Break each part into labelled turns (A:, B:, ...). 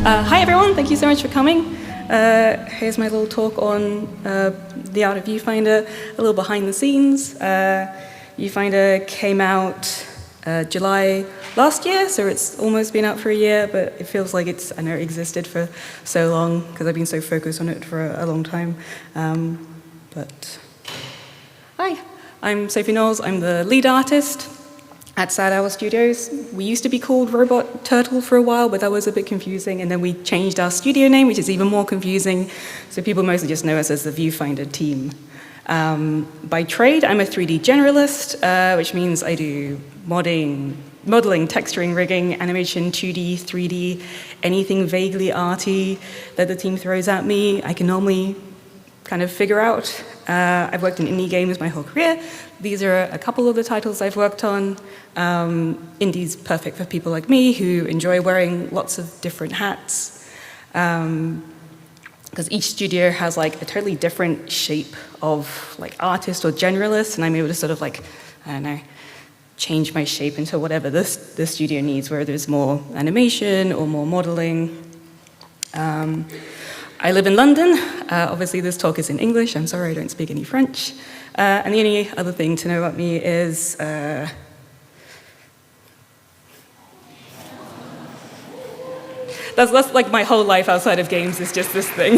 A: Hi everyone, thank you so much for coming. Here's my little talk on the art of Viewfinder, a little behind the scenes. Viewfinder came out July last year, so it's almost been out for a year, but it feels like I know it existed for so long because I've been so focused on it for a long time. Hi, I'm Sophie Knowles, I'm the lead artist at Sad Hour Studios. We used to be called Robot Turtle for a while, but that was a bit confusing, and then we changed our studio name, which is even more confusing, so people mostly just know us as the Viewfinder team. By trade, I'm a 3D generalist, which means I do modeling, texturing, rigging, animation, 2D, 3D, anything vaguely arty that the team throws at me, I can normally kind of figure out. I've worked in indie games my whole career. These are a couple of the titles I've worked on. Indie's perfect for people like me who enjoy wearing lots of different hats. Because each studio has like a totally different shape of like artist or generalist, and I'm able to sort of like, I don't know, change my shape into whatever this studio needs, where there's more animation or more modeling. I live in London. Obviously this talk is in English. I'm sorry I don't speak any French. And the only other thing to know about me is that's like my whole life outside of games is just this thing.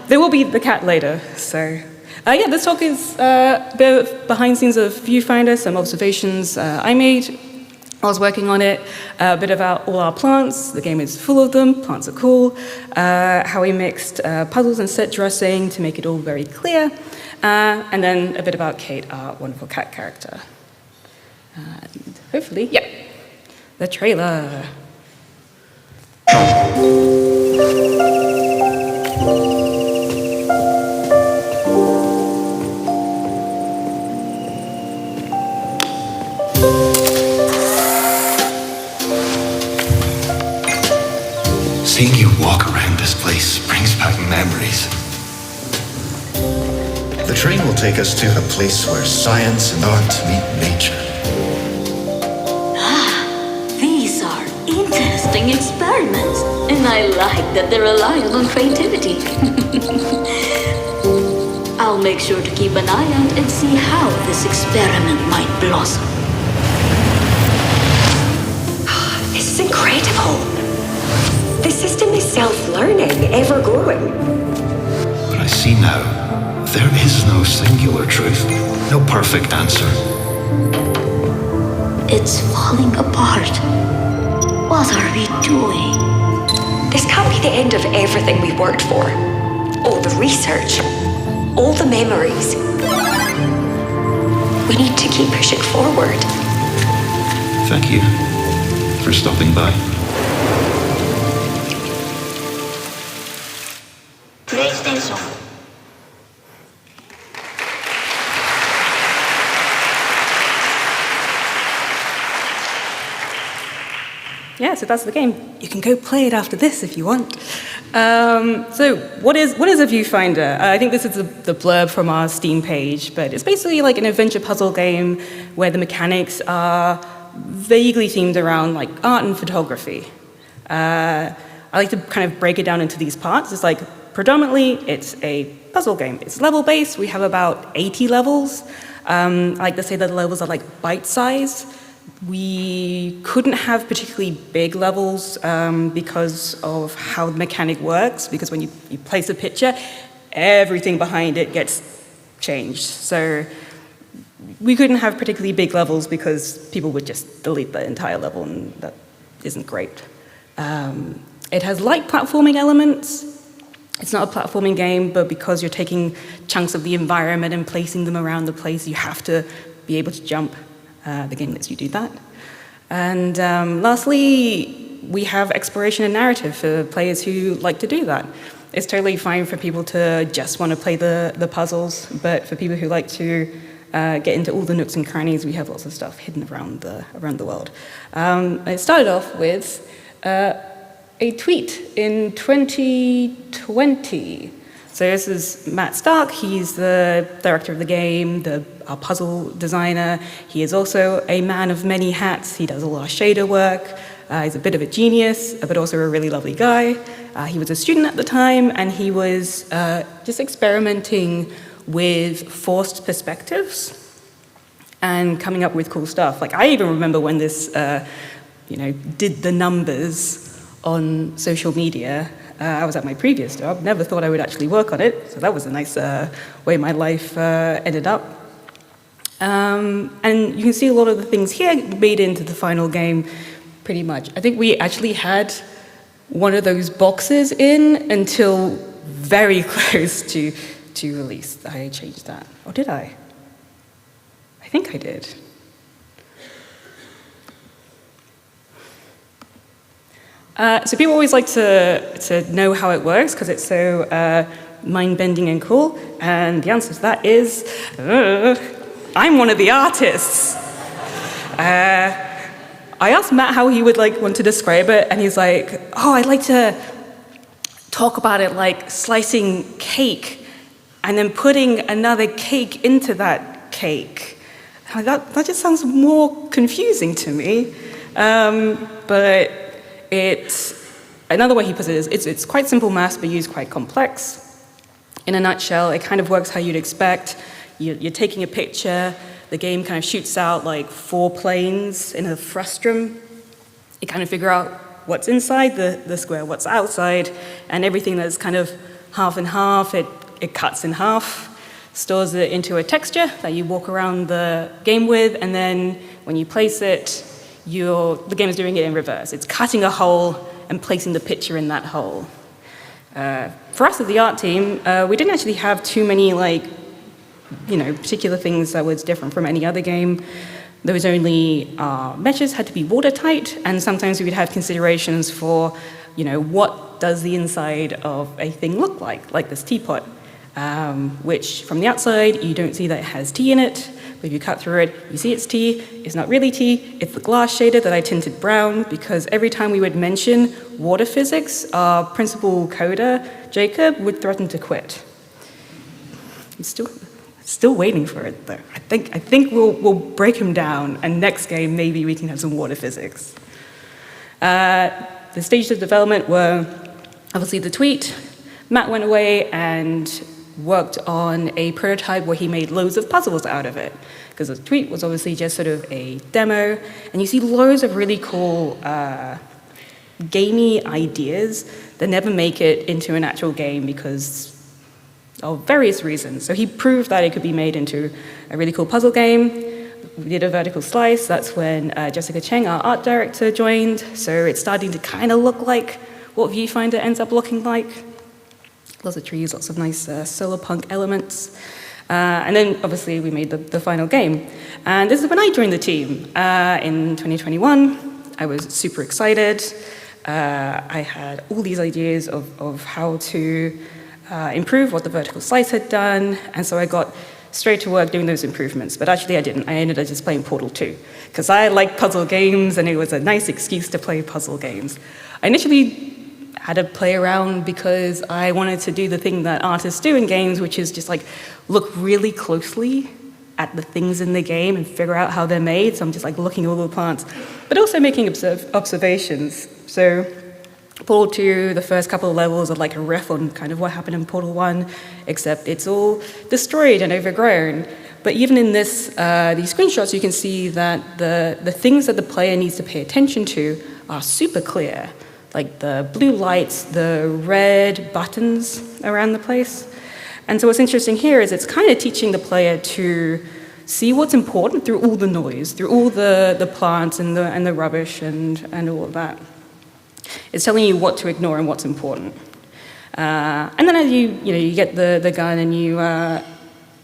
A: There will be the cat later, so. Yeah, this talk is a bit of behind the scenes of Viewfinder, some observations I made. I was working on it, a bit about all our plants. The game is full of them, plants are cool. How we mixed puzzles and set dressing to make it all very clear. And then a bit about CAIT, our wonderful cat character. And hopefully, yeah, the trailer.
B: Seeing you walk around this place brings back memories.
C: The train will take us to a place where science and art meet nature.
D: These are interesting experiments, and I like that they're relying on creativity. I'll make sure to keep an eye out and see how this experiment might blossom.
E: This is incredible. The system is self-learning, ever-growing.
B: But I see now, there is no singular truth, no perfect answer.
D: It's falling apart. What are we doing?
E: This can't be the end of everything we've worked for. All the research, all the memories. We need to keep pushing forward.
B: Thank you for stopping by.
D: PlayStation.
A: Yeah, so that's the game. You can go play it after this if you want. So what is a Viewfinder? I think this is the blurb from our Steam page, but it's basically like an adventure puzzle game where the mechanics are vaguely themed around like art and photography. I like to kind of break it down into these parts. It's like predominantly it's a puzzle game. It's level-based. We have about 80 levels. I like to say that the levels are like bite-sized. We couldn't have particularly big levels because of how the mechanic works, because when you place a picture, everything behind it gets changed. So we couldn't have particularly big levels because people would just delete the entire level, and that isn't great. It has light platforming elements. It's not a platforming game, but because you're taking chunks of the environment and placing them around the place, you have to be able to jump. The game lets you do that. And lastly, we have exploration and narrative for players who like to do that. It's totally fine for people to just want to play the puzzles, but for people who like to get into all the nooks and crannies, we have lots of stuff hidden around the world. It started off with a tweet in 2020. So this is Matt Stark. He's the director of the game, the our puzzle designer. He is also a man of many hats. He does a lot of shader work. He's a bit of a genius, but also a really lovely guy. He was a student at the time, and he was just experimenting with forced perspectives and coming up with cool stuff. Like, I even remember when this, did the numbers on social media. I was at my previous job, never thought I would actually work on it, so that was a nice way my life ended up. And you can see a lot of the things here made into the final game, pretty much. I think we actually had one of those boxes in until very close to release. I changed that. Or did I? I think I did. So people always like to know how it works because it's so mind-bending and cool. And the answer to that is, I'm one of the artists. I asked Matt how he would want to describe it, and he's like, oh, I'd like to talk about it like slicing cake and then putting another cake into that cake. That just sounds more confusing to me. But it's another way he puts it is it's quite simple maths, but used quite complex. In a nutshell, it kind of works how you'd expect. You're taking a picture, the game kind of shoots out like 4 planes in a frustrum. You kind of figure out what's inside the square, what's outside, and everything that's kind of half and half, it cuts in half, stores it into a texture that you walk around the game with, and then when you place it, the game is doing it in reverse. It's cutting a hole and placing the picture in that hole. For us as the art team, we didn't actually have too many particular things that was different from any other game. There was only meshes had to be watertight, and sometimes we would have considerations for, what does the inside of a thing look like this teapot, which from the outside you don't see that it has tea in it, but if you cut through it, you see it's tea. It's not really tea, it's the glass shader that I tinted brown, because every time we would mention water physics, our principal coder, Jacob, would threaten to quit. I'm still waiting for it, though. I think we'll break him down, and next game maybe we can have some water physics. The stages of development were obviously the tweet. Matt went away and worked on a prototype where he made loads of puzzles out of it, because the tweet was obviously just sort of a demo, and you see loads of really cool gamey ideas that never make it into an actual game because of various reasons. So he proved that it could be made into a really cool puzzle game. We did a vertical slice. That's when Jessica Cheng, our art director, joined. So it's starting to kind of look like what Viewfinder ends up looking like. Lots of trees, lots of nice solarpunk elements. And then, obviously, we made the final game. And this is when I joined the team in 2021. I was super excited. I had all these ideas of how to improve what the vertical slice had done, and so I got straight to work doing those improvements. But actually I didn't. I ended up just playing Portal 2, because I like puzzle games, and it was a nice excuse to play puzzle games. I initially had to play around because I wanted to do the thing that artists do in games, which is just look really closely at the things in the game and figure out how they're made. So I'm just looking at all the parts, but also making observations. So Portal 2, the first couple of levels are like a riff on kind of what happened in Portal 1, except it's all destroyed and overgrown. But even in these screenshots, you can see that the things that the player needs to pay attention to are super clear, like the blue lights, the red buttons around the place. And so what's interesting here is it's kind of teaching the player to see what's important through all the noise, through all the plants and the rubbish and all of that. It's telling you what to ignore and what's important. And then as you get the gun and you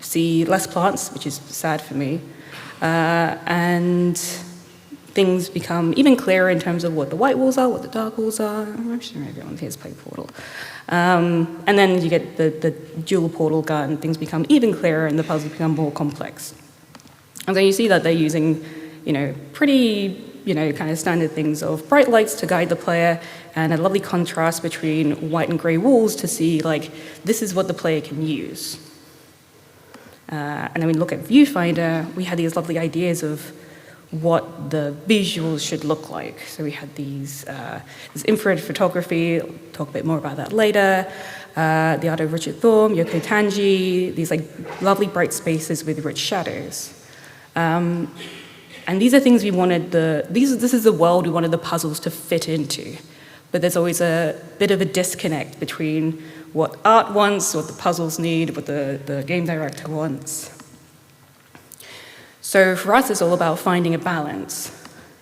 A: see less plants, which is sad for me, and things become even clearer in terms of what the white walls are, what the dark walls are. I'm sure everyone here's played Portal. And then you get the dual portal gun, things become even clearer and the puzzles become more complex. And so you see that they're using, pretty, kind of standard things of bright lights to guide the player and a lovely contrast between white and gray walls to see, this is what the player can use. And then we look at Viewfinder, we had these lovely ideas of what the visuals should look like. So we had this infrared photography, I'll talk a bit more about that later, the art of Richard Thorne, Yoko Tanji, these like lovely bright spaces with rich shadows. And these are things we wanted this is the world we wanted the puzzles to fit into. But there's always a bit of a disconnect between what art wants, what the puzzles need, what the game director wants. So for us, it's all about finding a balance.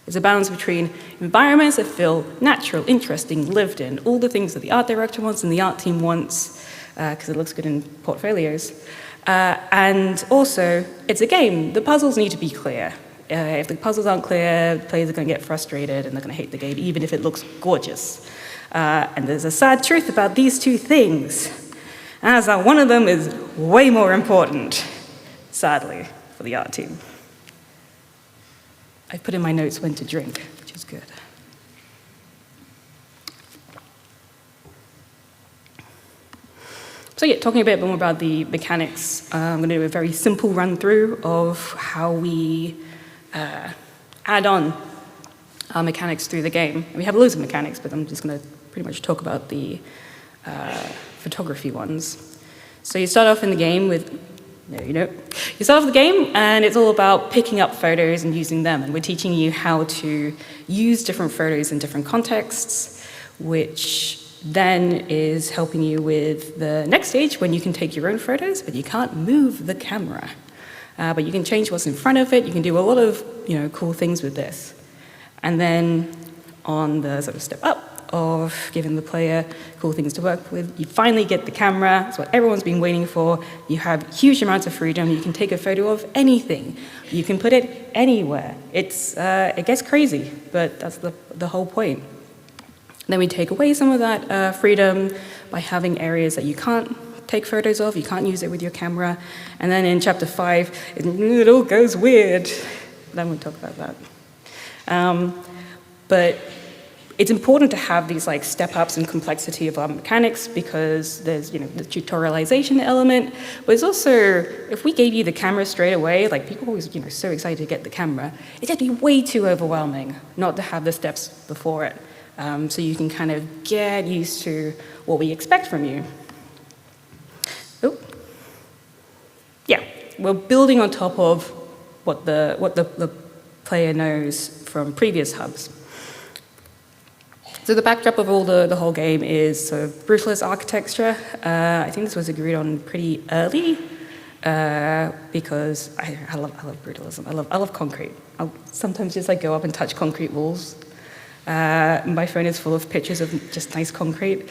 A: It's a balance between environments that feel natural, interesting, lived in, all the things that the art director wants and the art team wants, because it looks good in portfolios. And also, it's a game. The puzzles need to be clear. If the puzzles aren't clear, players are going to get frustrated and they're going to hate the game, even if it looks gorgeous. And there's a sad truth about these two things, and that's that one of them is way more important, sadly, for the art team. I put in my notes when to drink, which is good. So yeah, talking a bit more about the mechanics, I'm going to do a very simple run-through of how we add on our mechanics through the game. And we have loads of mechanics, but I'm just going to pretty much talk about the photography ones. So you start off in the game with, you start off the game and it's all about picking up photos and using them. And we're teaching you how to use different photos in different contexts, which then is helping you with the next stage when you can take your own photos, but you can't move the camera. But you can change what's in front of it. You can do a lot of cool things with this. And then on the sort of step up of giving the player cool things to work with, you finally get the camera. It's what everyone's been waiting for. You have huge amounts of freedom. You can take a photo of anything. You can put it anywhere. It gets crazy, but that's the whole point. Then we take away some of that freedom by having areas that you can't take photos of, you can't use it with your camera. And then in chapter 5, it all goes weird. Then we'll talk about that. But it's important to have these like step-ups and complexity of our mechanics because there's the tutorialization element, but it's also, if we gave you the camera straight away, like people always so excited to get the camera, it'd just be way too overwhelming not to have the steps before it. So you can kind of get used to what we expect from you. Yeah, we're building on top of what the player knows from previous hubs. So the backdrop of all the whole game is sort of brutalist architecture. I think this was agreed on pretty early because I love brutalism. I love concrete. I'll sometimes just go up and touch concrete walls. My phone is full of pictures of just nice concrete.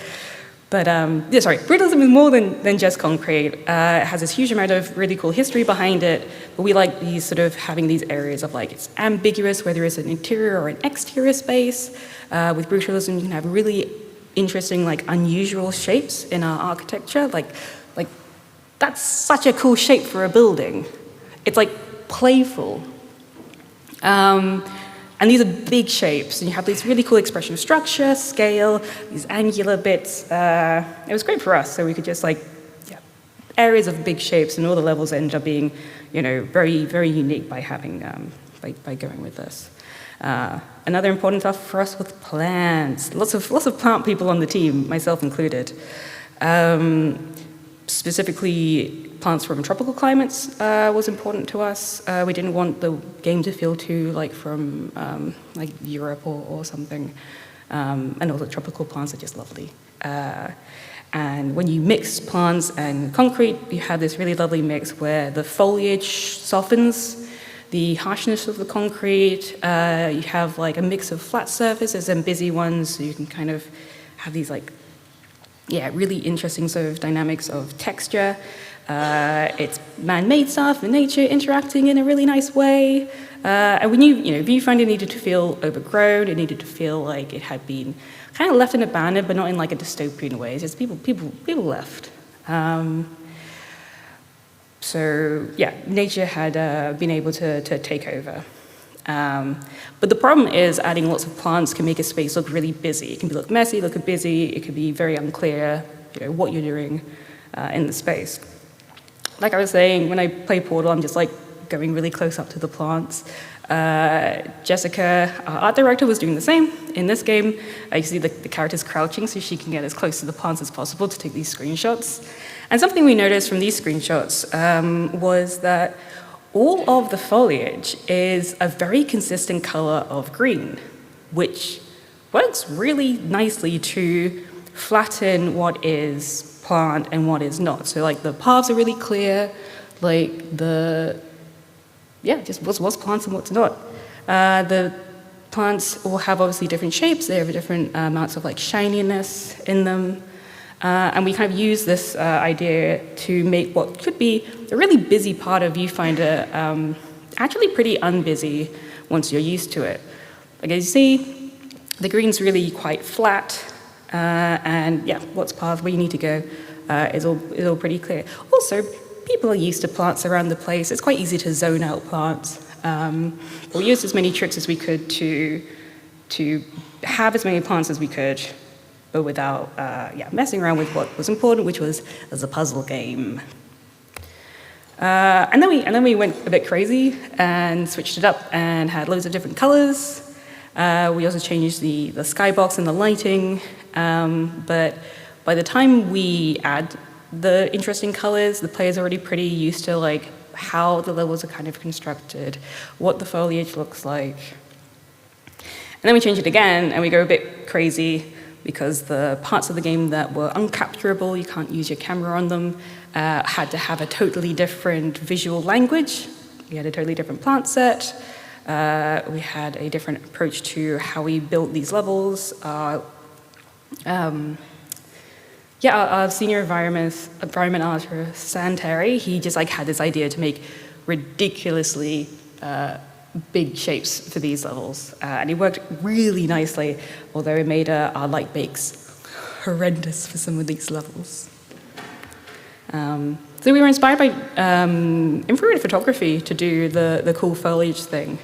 A: But brutalism is more than just concrete. It has this huge amount of really cool history behind it, but we like these sort of having these areas of it's ambiguous whether it's an interior or an exterior space. With brutalism, you can have really interesting, unusual shapes in our architecture. Like that's such a cool shape for a building. It's playful. And these are big shapes, and you have these really cool expression of structure, scale, these angular bits. It was great for us, so we could just areas of big shapes, and all the levels end up being, very, very unique by having, by going with this. Another important stuff for us was plants. Lots of plant people on the team, myself included. Specifically, plants from tropical climates was important to us. We didn't want the game to feel too from Europe or something. And all the tropical plants are just lovely. And when you mix plants and concrete, you have this really lovely mix where the foliage softens the harshness of the concrete. You have a mix of flat surfaces and busy ones, so you can kind of have these really interesting sort of dynamics of texture. It's man-made stuff and nature interacting in a really nice way. And we knew, Viewfinder needed to feel overgrown. It needed to feel like it had been kind of left and abandoned, but not in a dystopian way. It's just people left. So yeah, nature had been able to take over. But the problem is adding lots of plants can make a space look really busy. It can look messy, look busy. It can be very unclear, what you're doing in the space. Like I was saying, when I play Portal, I'm just like going really close up to the plants. Jessica, our art director, was doing the same. In this game, you see the character's crouching so she can get as close to the plants as possible to take these screenshots. And something we noticed from these screenshots was that all of the foliage is a very consistent color of green, which works really nicely to flatten what is plant and what is not. So like the paths are really clear, like just what's plants and what's not. The plants all have obviously different shapes, they have different amounts of like shininess in them. And we kind of use this idea to make what could be a really busy part of Viewfinder actually pretty unbusy once you're used to it. Like as you see, the green's really quite flat, and yeah, what's path, where you need to go is all pretty clear. Also, people are used to plants around the place. It's quite easy to zone out plants. We used as many tricks as we could to have as many plants as we could, but without messing around with what was important, which was as a puzzle game. And then we went a bit crazy and switched it up and had loads of different colors. We also changed the skybox and the lighting, but by the time we add the interesting colors, the player's already pretty used to like how the levels are kind of constructed, what the foliage looks like. And then we change it again and we go a bit crazy because the parts of the game that were uncapturable, you can't use your camera on them, had to have a totally different visual language. We had a totally different plant set. We had a different approach to how we built these levels. Our senior environment artist, San Terry, he just like had this idea to make ridiculously big shapes for these levels. And it worked really nicely, although it made our light bakes horrendous for some of these levels. So we were inspired by infrared photography to do the cool foliage thing.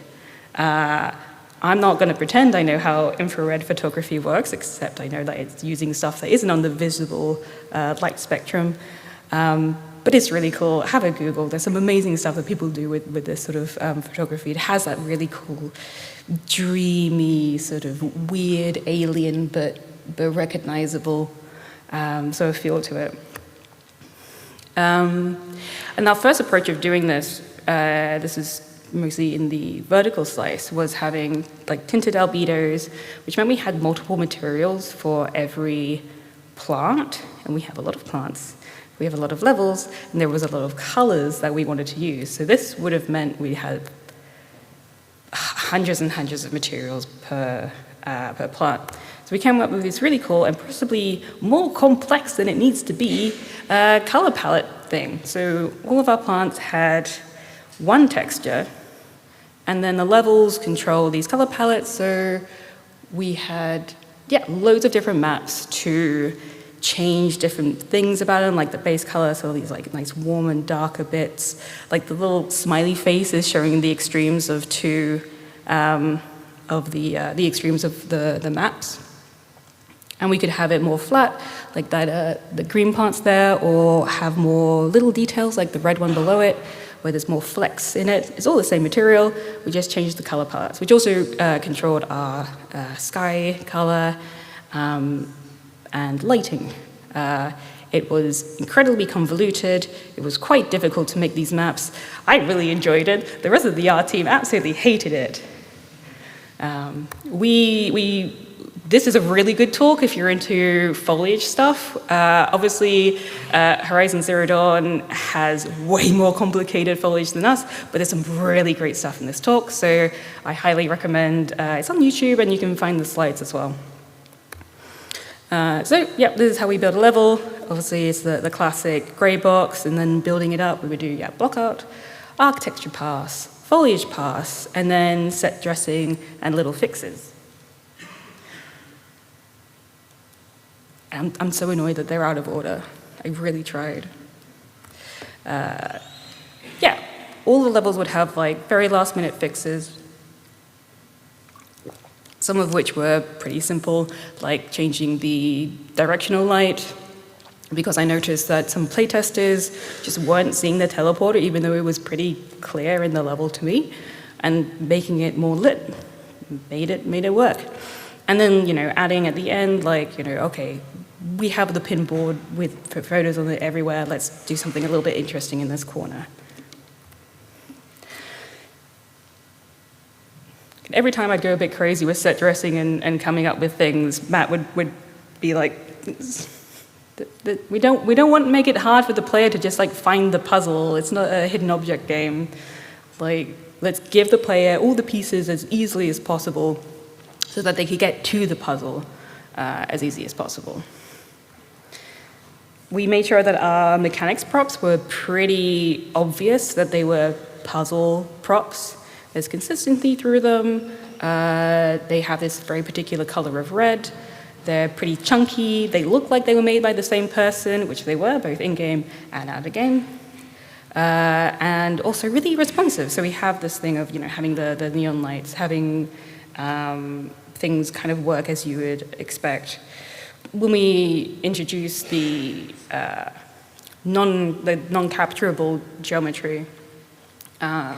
A: I'm not going to pretend I know how infrared photography works, except I know that it's using stuff that isn't on the visible light spectrum. But it's really cool. Have a Google. There's some amazing stuff that people do with this sort of photography. It has that really cool, dreamy, sort of weird, alien, but recognizable sort of feel to it. And our first approach of doing this, this is mostly in the vertical slice, was having like tinted albedos, which meant we had multiple materials for every plant, and we have a lot of plants. We have a lot of levels, and there was a lot of colors that we wanted to use. So this would have meant we had hundreds and hundreds of materials per plant. So we came up with this really cool and possibly more complex than it needs to be color palette thing. So all of our plants had one texture, and then the levels control these color palettes. So we had loads of different maps to change different things about them, like the base color, so these like nice warm and darker bits, like the little smiley face is showing the extremes of two of the extremes of the maps. And we could have it more flat, like that the green plants there, or have more little details, like the red one below it, where there's more flecks in it. It's all the same material, we just changed the color palettes, which also controlled our sky color and lighting. It was incredibly convoluted. It was quite difficult to make these maps. I really enjoyed it. The rest of the art team absolutely hated it. This is a really good talk if you're into foliage stuff. Obviously, Horizon Zero Dawn has way more complicated foliage than us, but there's some really great stuff in this talk, so I highly recommend. It's on YouTube, and you can find the slides as well. This is how we build a level. Obviously, it's the classic gray box, and then building it up, we would do block art, architecture pass, foliage pass, and then set dressing and little fixes. I'm so annoyed that they're out of order. I really tried. All the levels would have like very last-minute fixes, some of which were pretty simple, like changing the directional light, because I noticed that some playtesters just weren't seeing the teleporter, even though it was pretty clear in the level to me, and making it more lit made it work. And then, adding at the end, okay, we have the pin board with photos on it everywhere, let's do something a little bit interesting in this corner. Every time I'd go a bit crazy with set dressing and coming up with things, Matt would be like, we don't want to make it hard for the player to just find the puzzle. It's not a hidden object game. Let's give the player all the pieces as easily as possible so that they could get to the puzzle as easy as possible. We made sure that our mechanics props were pretty obvious, that they were puzzle props. There's consistency through them. They have this very particular color of red. They're pretty chunky. They look like they were made by the same person, which they were, both in-game and out of game. And also really responsive. So we have this thing of having the neon lights, having things kind of work as you would expect. When we introduced the non-capturable geometry,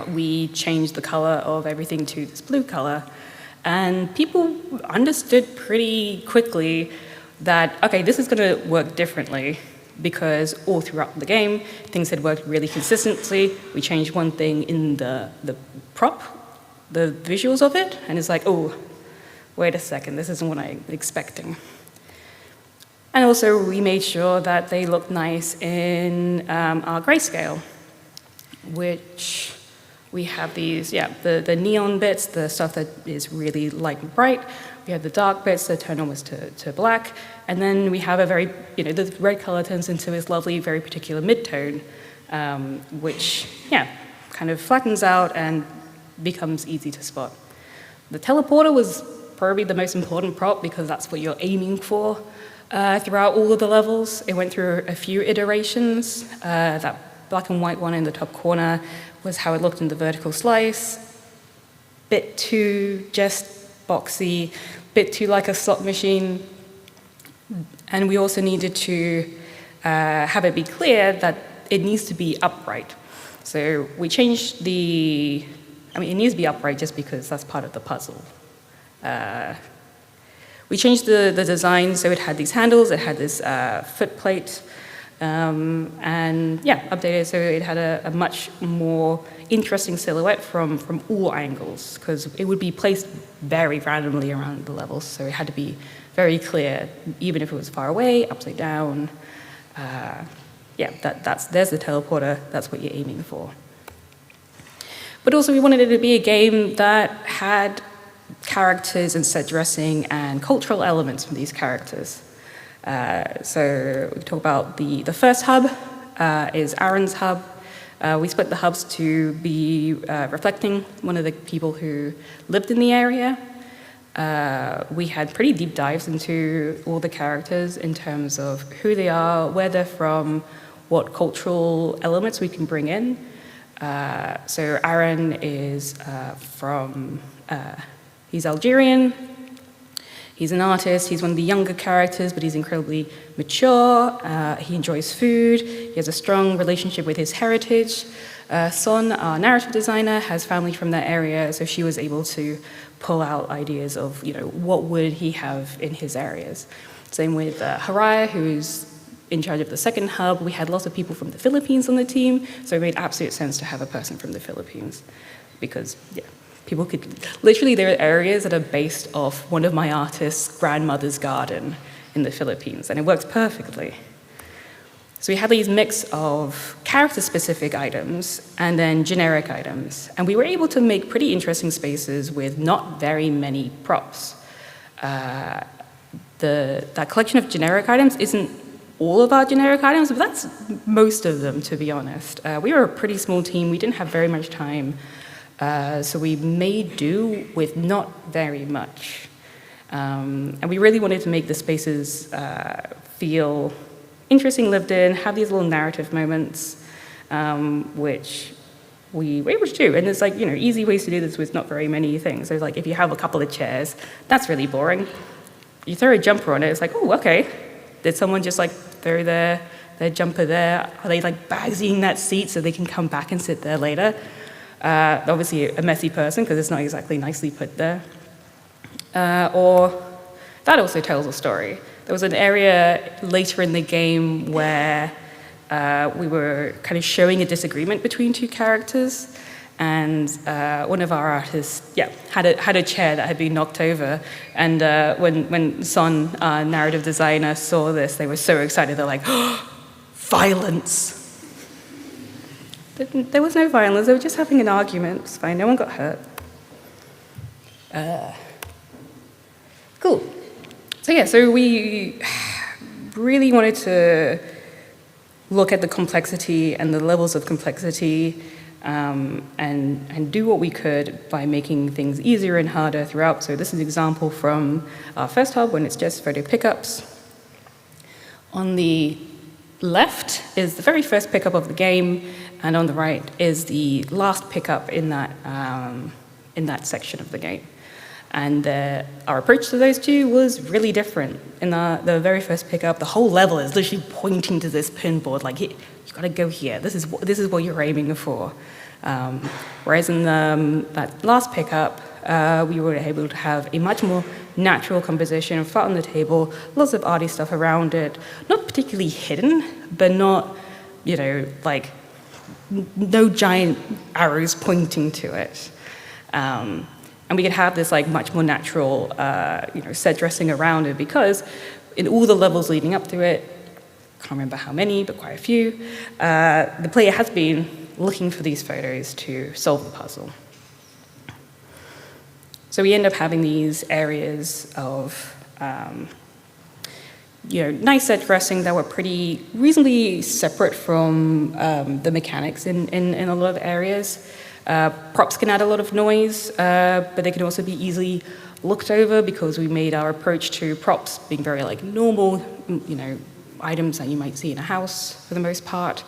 A: we changed the color of everything to this blue color, and people understood pretty quickly that, okay, this is going to work differently, because all throughout the game, things had worked really consistently. We changed one thing in the prop, the visuals of it, and it's like, oh, wait a second, this isn't what I'm expecting. And also, we made sure that they looked nice in our grayscale, which we have these, the neon bits, the stuff that is really light and bright. We have the dark bits that turn almost to black. And then we have a very, the red color turns into this lovely, very particular mid-tone, which, kind of flattens out and becomes easy to spot. The teleporter was probably the most important prop because that's what you're aiming for throughout all of the levels. It went through a few iterations. That black and white one in the top corner was how it looked in the vertical slice. Bit too just boxy, bit too like a slot machine. And we also needed to have it be clear that it needs to be upright. So we changed it needs to be upright just because that's part of the puzzle. We changed the design so it had these handles, it had this foot plate, updated so it had a much more interesting silhouette from all angles, because it would be placed very randomly around the levels, so it had to be very clear, even if it was far away, upside down. There's the teleporter, that's what you're aiming for. But also we wanted it to be a game that had characters and set dressing and cultural elements from these characters. So we talk about the first hub is Aaron's hub. We split the hubs to be reflecting one of the people who lived in the area. We had pretty deep dives into all the characters in terms of who they are, where they're from, what cultural elements we can bring in. So Aaron is he's Algerian. He's an artist, he's one of the younger characters, but he's incredibly mature. He enjoys food, he has a strong relationship with his heritage. Son, our narrative designer, has family from that area, so she was able to pull out ideas of, what would he have in his areas. Same with Haraya, who's in charge of the second hub. We had lots of people from the Philippines on the team, so it made absolute sense to have a person from the Philippines, because, people could, literally there are areas that are based off one of my artist's grandmother's garden in the Philippines, and it works perfectly. So we had these mix of character-specific items and then generic items, and we were able to make pretty interesting spaces with not very many props. That collection of generic items isn't all of our generic items, but that's most of them, to be honest. We were a pretty small team, we didn't have very much time. So we made do with not very much. And we really wanted to make the spaces feel interesting, lived in, have these little narrative moments, which we were able to do. And there's easy ways to do this with not very many things. So if you have a couple of chairs, that's really boring. You throw a jumper on it, it's like, oh, okay. Did someone just throw their jumper there? Are they like bagging that seat so they can come back and sit there later? Obviously a messy person because it's not exactly nicely put there. Or that also tells a story. There was an area later in the game where we were kind of showing a disagreement between two characters, and one of our artists, had a chair that had been knocked over, and when Son, our narrative designer, saw this, they were so excited. They're like, oh, violence. There was no violence. They were just having an argument. It's fine. No one got hurt. Cool. So we really wanted to look at the complexity and the levels of complexity, and do what we could by making things easier and harder throughout. So this is an example from our first hub when it's just photo pickups. On the left is the very first pickup of the game, and on the right is the last pickup in that section of the game. And our approach to those two was really different. In the very first pickup, the whole level is literally pointing to this pinboard, like, you've got to go here. This is what you're aiming for. Whereas in that last pickup, we were able to have a much more natural composition, flat on the table, lots of arty stuff around it, not particularly hidden, but not, like, no giant arrows pointing to it. And we could have this like much more natural, set dressing around it, because in all the levels leading up to it, can't remember how many, but quite a few, the player has been looking for these photos to solve the puzzle. So we end up having these areas of, nice set dressing that were pretty reasonably separate from the mechanics in a lot of areas. Props can add a lot of noise, but they can also be easily looked over because we made our approach to props being very like normal, items that you might see in a house for the most part.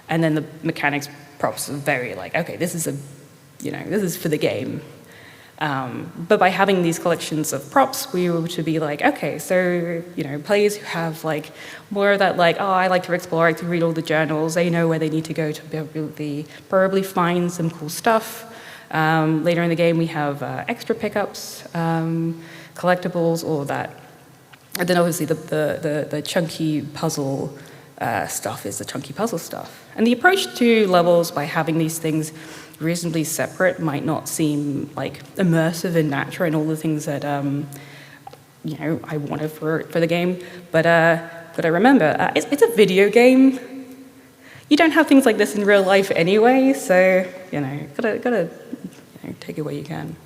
A: And then the mechanics props are very like, okay, this is this is for the game. But by having these collections of props, we were able to be like, okay, so, players who have like more of that like, oh, I like to explore, I like to read all the journals, they know where they need to go to be able to probably find some cool stuff. Later in the game, we have extra pickups, collectibles, all of that. And then obviously the chunky puzzle stuff is the chunky puzzle stuff. And the approach to levels by having these things reasonably separate might not seem like immersive and natural and all the things that I wanted for the game, but I remember it's a video game. You don't have things like this in real life anyway, so gotta take it where you can. And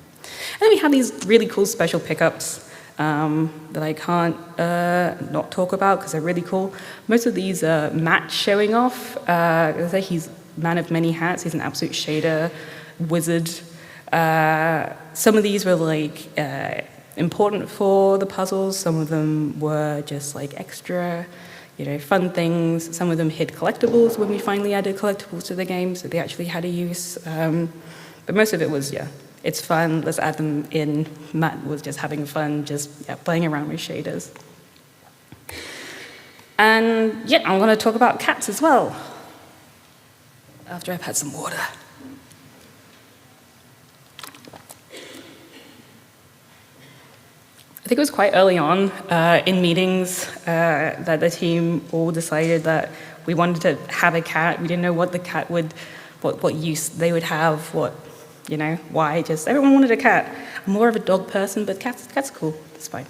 A: then we have these really cool special pickups that I can't not talk about because they're really cool. Most of these are Matt showing off. He's man of many hats. He's an absolute shader wizard. Some of these were like important for the puzzles. Some of them were just like extra, fun things. Some of them hid collectibles when we finally added collectibles to the game, so they actually had a use. But most of it was, it's fun, let's add them in. Matt was just having fun, just playing around with shaders. And I'm going to talk about cats as well, after I've had some water. I think it was quite early on in meetings that the team all decided that we wanted to have a cat. We didn't know what the cat would, what use they would have, why. Just everyone wanted a cat. I'm more of a dog person, but cats are cool. It's fine.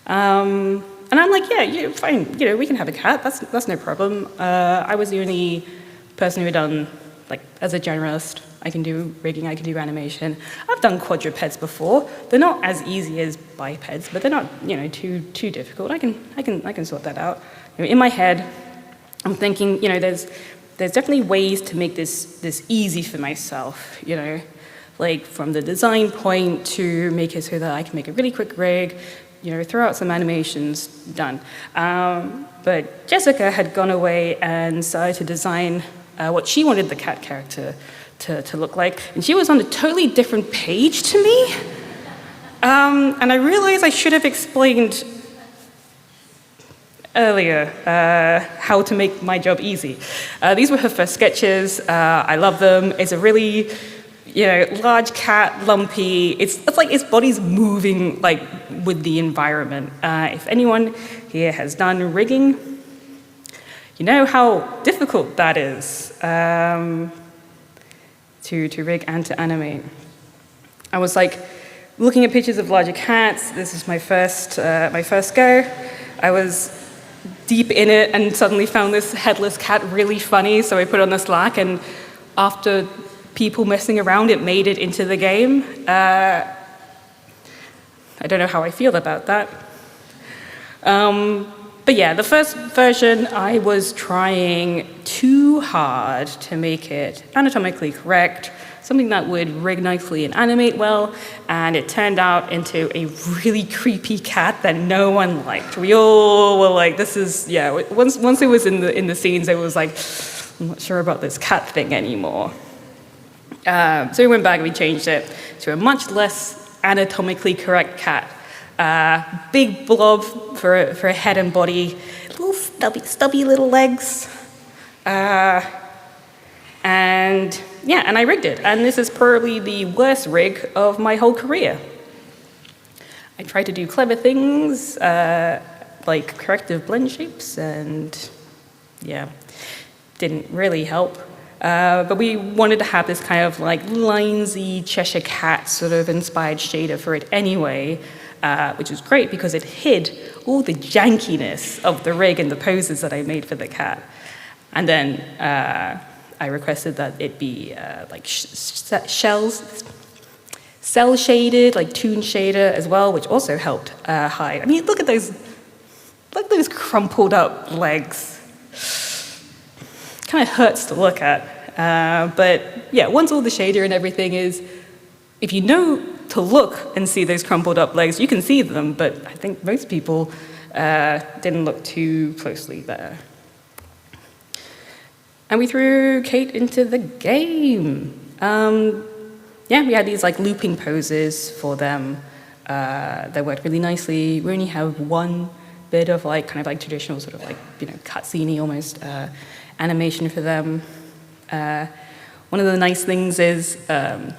A: And I'm like, fine. We can have a cat. That's no problem. I was the only person who had done, like, as a generalist, I can do rigging, I can do animation. I've done quadrupeds before. They're not as easy as bipeds, but they're not, too difficult. I can sort that out. In my head, I'm thinking, there's definitely ways to make this easy for myself, like from the design point to make it so that I can make a really quick rig, throw out some animations, done. But Jessica had gone away and started to design what she wanted the cat character to look like. And she was on a totally different page to me. And I realized I should have explained earlier, how to make my job easy. These were her first sketches. I love them. It's a really, large cat, lumpy. It's like its body's moving like with the environment. If anyone here has done rigging, you know how difficult that is to rig and to animate. I was like looking at pictures of larger cats. This is my first go. I was deep in it and suddenly found this headless cat really funny, so I put it on the Slack, and after people messing around, it made it into the game. I don't know how I feel about that. But yeah, the first version, I was trying too hard to make it anatomically correct, something that would rig nicely and animate well, and it turned out into a really creepy cat that no one liked. We all were like, this is, once it was in the scenes, it was like, I'm not sure about this cat thing anymore. So we went back and we changed it to a much less anatomically correct cat. Big blob for a head and body, little stubby little legs. And I rigged it. And this is probably the worst rig of my whole career. I tried to do clever things, like corrective blend shapes, and didn't really help. But we wanted to have this kind of like linesy Cheshire Cat sort of inspired shader for it anyway, which was great because it hid all the jankiness of the rig and the poses that I made for the cat. And then I requested that it be like cell shaded, like toon shader as well, which also helped hide. I mean, look at those crumpled up legs. Kind of hurts to look at. But yeah, once all the shader and everything is, if you know to look and see those crumpled up legs, you can see them, but I think most people didn't look too closely there. And we threw CAIT into the game. We had these like looping poses for them that worked really nicely. We only have one bit of like kind of like traditional sort of like, cutscene-y almost animation for them. One of the nice things is that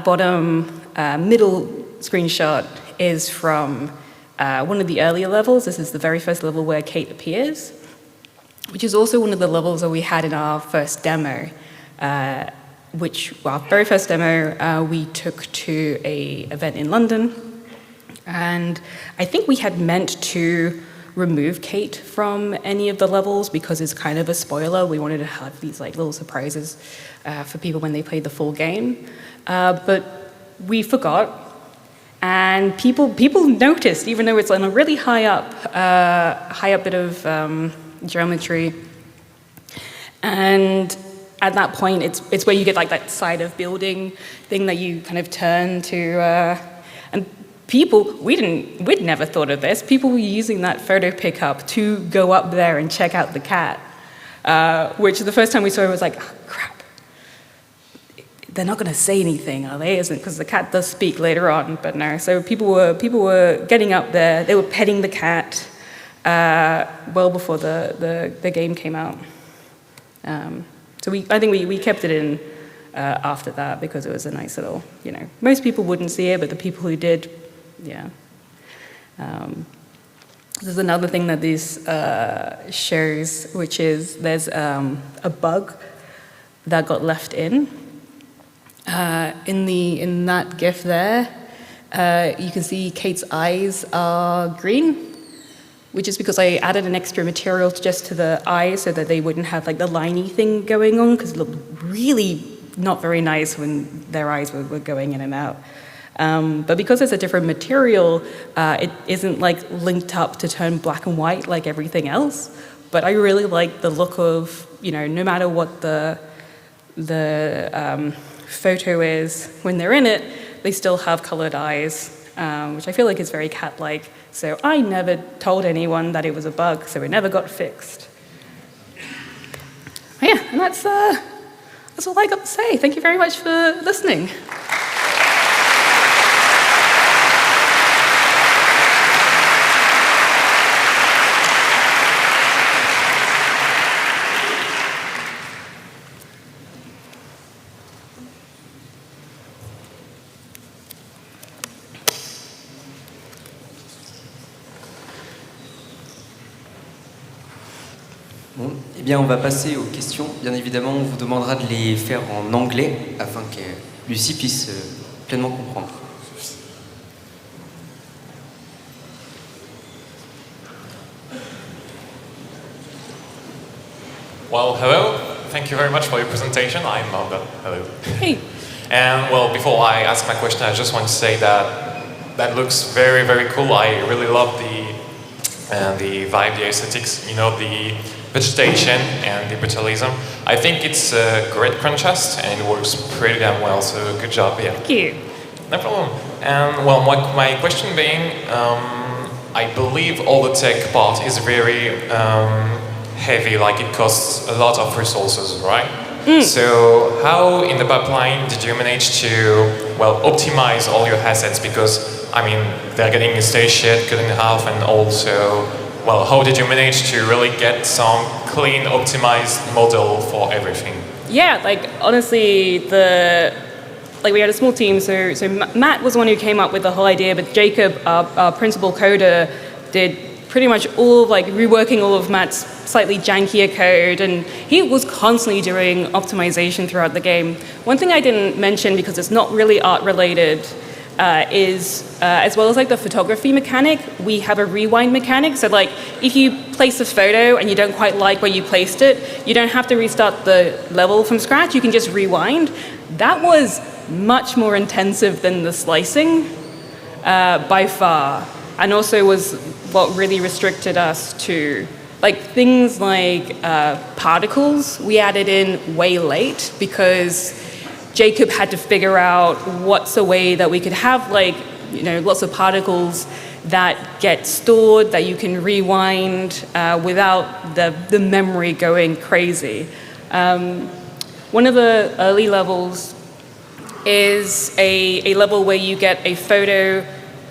A: bottom middle screenshot is from one of the earlier levels. This is the very first level where CAIT appears, which is also one of the levels that we had in our first demo, our very first demo we took to an event in London. And I think we had meant to remove CAIT from any of the levels because it's kind of a spoiler. We wanted to have these like little surprises for people when they played the full game. But we forgot, and people noticed, even though it's on a really high up bit of geometry. And at that point, it's where you get like that side of building thing that you kind of turn to, and we'd never thought of this. People were using that photo pickup to go up there and check out the cat, which the first time we saw it was like, oh, crap. They're not going to say anything, are they? Because the cat does speak later on, but no. So people were getting up there. They were petting the cat well before the game came out. So I think we kept it in after that because it was a nice little, most people wouldn't see it, but the people who did, yeah. There's another thing that this shows, which is there's a bug that got left in that GIF there. You can see CAIT's eyes are green, which is because I added an extra material just to the eyes so that they wouldn't have like the liney thing going on, because it looked really not very nice when their eyes were going in and out. But because it's a different material, it isn't like linked up to turn black and white like everything else. But I really like the look of, no matter what the photo is, when they're in it, they still have colored eyes, which I feel like is very cat-like. So I never told anyone that it was a bug, so it never got fixed. Yeah, and that's all I got to say. Thank you very much for listening.
F: Bon, eh bien, on va passer aux questions. Bien évidemment, on vous demandera de les faire en anglais afin que Lucie puisse pleinement comprendre.
G: Well, hello. Thank you very much for your presentation. I'm Marga. Hello.
A: Hey.
G: And well, before I ask my question, I just want to say that looks very, very cool. I really love the vibe, the aesthetics. You know, the vegetation and the brutalism. I think it's a great contrast and it works pretty damn well. So good job, yeah.
A: Thank you.
G: No problem. And well, my question being, I believe all the tech part is very heavy, like it costs a lot of resources, right? So how in the pipeline did you manage to, well, optimize all your assets? Because, I mean, they're getting a stage shit, cut in half, and also, well, how did you manage to really get some clean, optimized model for everything?
A: Yeah, like, honestly, we had a small team, so Matt was the one who came up with the whole idea, but Jacob, our principal coder, did pretty much all, like, reworking all of Matt's slightly jankier code, and he was constantly doing optimization throughout the game. One thing I didn't mention, because it's not really art-related, is, as well as, like, the photography mechanic, we have a rewind mechanic, so, like, if you place a photo and you don't quite like where you placed it, you don't have to restart the level from scratch, you can just rewind. That was much more intensive than the slicing, by far, and also was what really restricted us to, like, things like particles we added in way late because Jacob had to figure out what's a way that we could have, like, you know, lots of particles that get stored, that you can rewind without the memory going crazy. One of the early levels is a level where you get a photo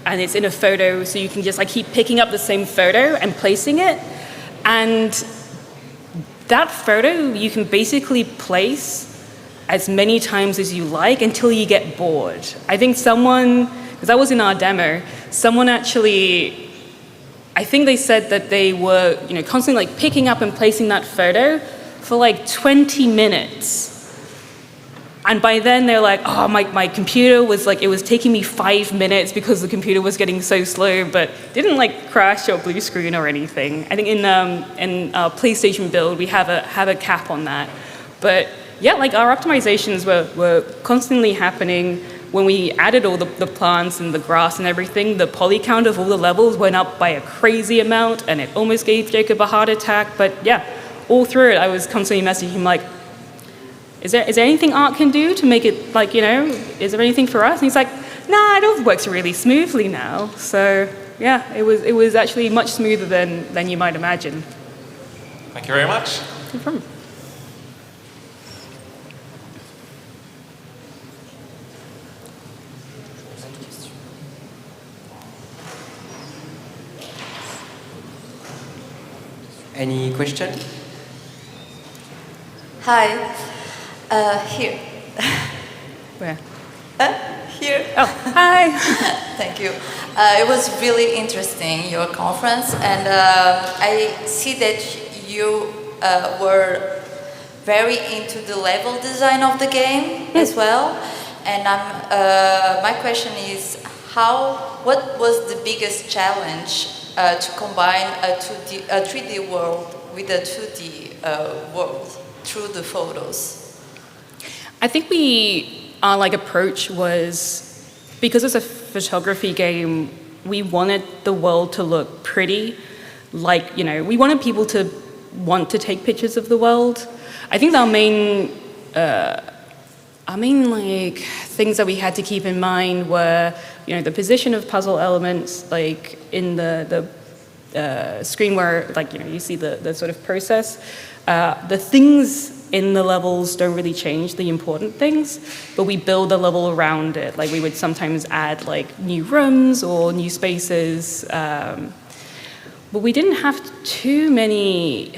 A: and it's in a photo, so you can just, like, keep picking up the same photo and placing it. And that photo you can basically place as many times as you like until you get bored. I think someone, because that was in our demo, someone actually, I think they said that they were, you know, constantly, like, picking up and placing that photo for like 20 minutes. And by then they're like, oh, my computer was like, it was taking me 5 minutes because the computer was getting so slow, but didn't, like, crash or blue screen or anything. I think in our PlayStation build, we have a cap on that. But yeah, like, our optimizations were constantly happening. When we added all the plants and the grass and everything, the poly count of all the levels went up by a crazy amount, and it almost gave Jacob a heart attack. But yeah, all through it, I was constantly messaging him like, is there anything art can do to make it, like, you know, is there anything for us? And he's like, nah, it all works really smoothly now. So yeah, it was actually much smoother than you might imagine.
G: Thank you very much.
A: No problem.
F: Any question?
H: Hi. Here.
A: Where?
H: Here.
A: Oh, hi.
H: Thank you. It was really interesting, your conference, and I see that you were very into the level design of the game as well. And my question is, what was the biggest challenge to combine a 3D world with a 2D world through the photos?
A: I think our, like, approach was, because it's a photography game, we wanted the world to look pretty. Like, you know, we wanted people to want to take pictures of the world. I think our main like things that we had to keep in mind were, you know, the position of puzzle elements, like in the screen where, like, you know, you see the sort of process. The things in the levels don't really change, the important things, but we build a level around it. Like, we would sometimes add, like, new rooms or new spaces, but we didn't have too many.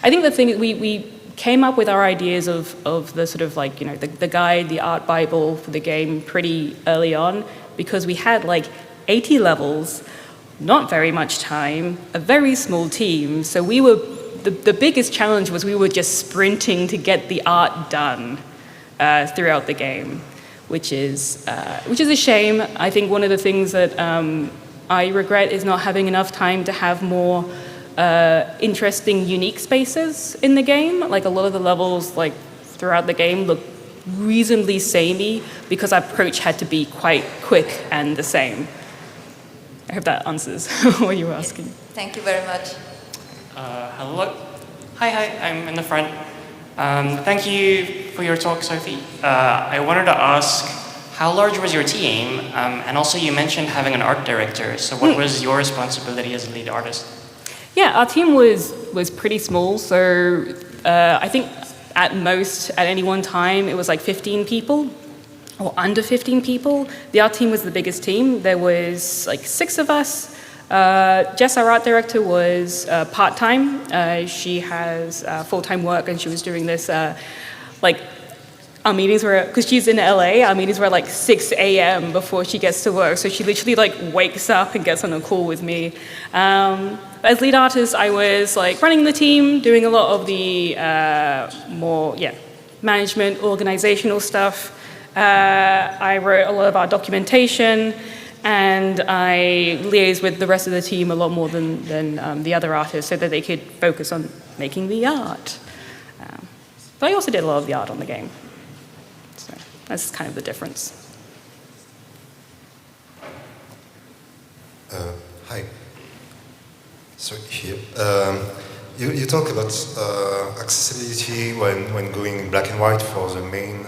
A: I think the thing, we came up with our ideas of the sort of, like, you know, the guide, the art bible for the game pretty early on, because we had, like, 80 levels, not very much time, a very small team, so we were the biggest challenge was we were just sprinting to get the art done throughout the game, which is a shame. I think one of the things that I regret is not having enough time to have more interesting, unique spaces in the game. Like a lot of the levels, like throughout the game, look reasonably samey because our approach had to be quite quick and the same. I hope that answers what you were asking.
H: Thank you very much.
I: Hello. Hi, I'm in the front. Thank you for your talk, Sophie. I wanted to ask, how large was your team? And also you mentioned having an art director, so what was your responsibility as a lead artist?
A: Yeah, our team was pretty small, so I think at most, at any one time, it was like 15 people, or under 15 people. The art team was the biggest team. There was like 6 of us. Jess, our art director, was part-time. She has full-time work, and she was doing this, our meetings were, because she's in LA, our meetings were at like 6 a.m. before she gets to work. So she literally like wakes up and gets on a call with me. As lead artist, I was like running the team, doing a lot of the more management, organizational stuff. I wrote a lot of our documentation, and I liaised with the rest of the team a lot more than the other artists so that they could focus on making the art. But I also did a lot of the art on the game. So that's kind of the difference.
J: Hi. So here, you talk about accessibility when going in black and white for the main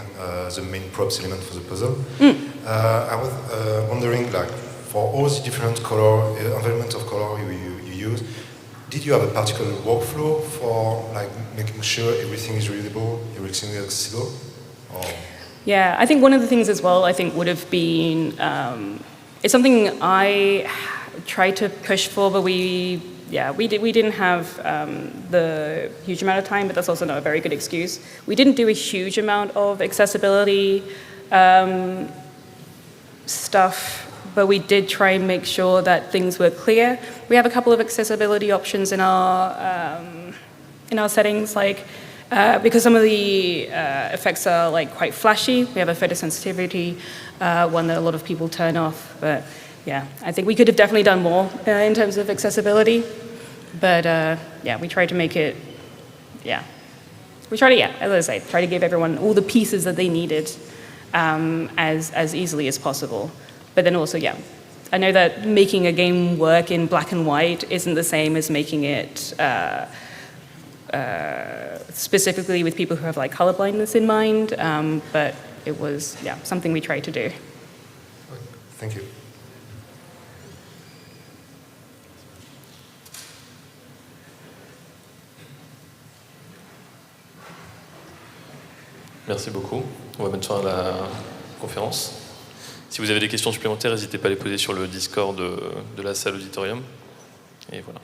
J: props element for the puzzle. I was wondering, like, for all the different environment of color you use, did you have a particular workflow for like making sure everything is readable, everything is accessible? Or?
A: Yeah, I think one of the things as well, I think would have been, it's something I tried to push for, but we didn't have the huge amount of time, but that's also not a very good excuse. We didn't do a huge amount of accessibility stuff, but we did try and make sure that things were clear. We have a couple of accessibility options in our settings, like because some of the effects are like quite flashy. We have a photosensitivity one that a lot of people turn off, but yeah, I think we could have definitely done more in terms of accessibility, but we tried to make it, we tried to, as I say, try to give everyone all the pieces that they needed as easily as possible. But then also, I know that making a game work in black and white isn't the same as making it specifically with people who have like color blindness in mind, but it was, something we tried to do.
J: Thank you.
K: Merci beaucoup. On va mettre fin à la conférence. Si vous avez des questions supplémentaires, n'hésitez pas à les poser sur le Discord de la salle auditorium. Et voilà.